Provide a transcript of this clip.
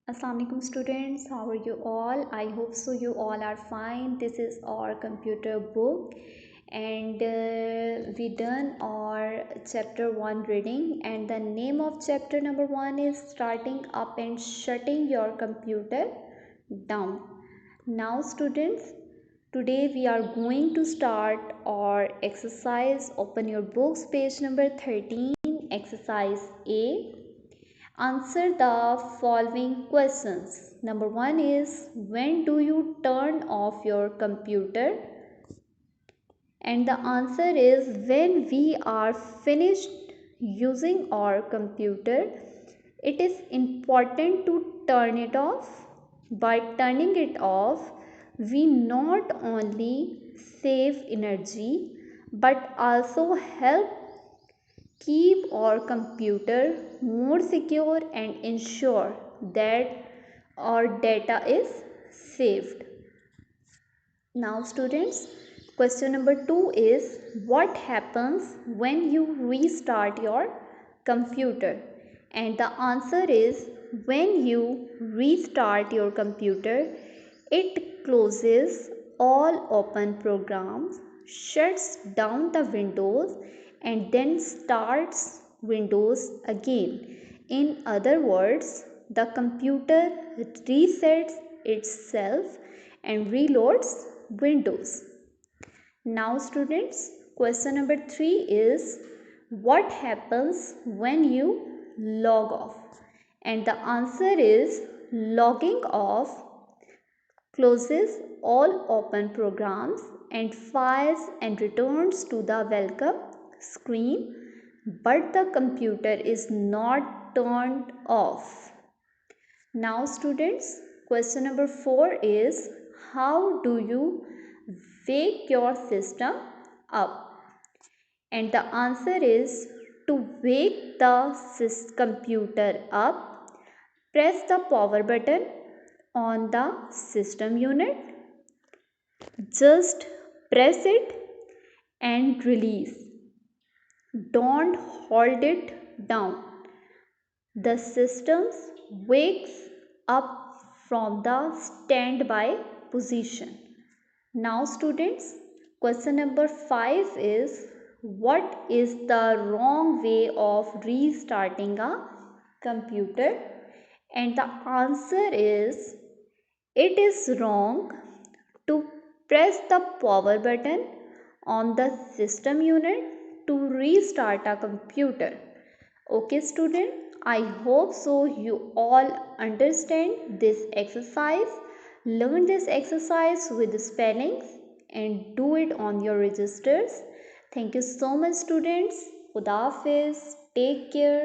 Assalamualaikum students, how are you all? I hope so you all are fine. This is our computer book and we done our chapter 1 reading, and the name of chapter number 1 is starting up and shutting your computer down. Now students, today we are going to start our exercise. Open your books, page number 13, exercise A. Answer the following questions. Number 1 is, when do you turn off your computer? And the answer is, when we are finished using our computer. It is important to turn it off. By turning it off, we not only save energy but also help keep our computer more secure and ensure that our data is saved. Now students, question number 2 is, what happens when you restart your computer? And the answer is, when you restart your computer, it closes all open programs, shuts down the windows, and then starts Windows again. In other words, the computer resets itself and reloads Windows. Now students, question number 3 is, what happens when you log off? And the answer is, logging off closes all open programs and files and returns to the welcome screen, but the computer is not turned off. Now students, question number 4 is, how do you wake your system up? And the answer is, to wake the computer up, press the power button on the system unit. Just press it and release. Don't hold it down. The system wakes up from the standby position. Now students, question number 5 is, what is the wrong way of restarting a computer? And the answer is, it is wrong to press the power button on the system unit to restart a computer. Okay student, I hope so you all understand this exercise. Learn this exercise with the spellings and do it on your registers. Thank you so much students. Khuda Hafiz. Take care.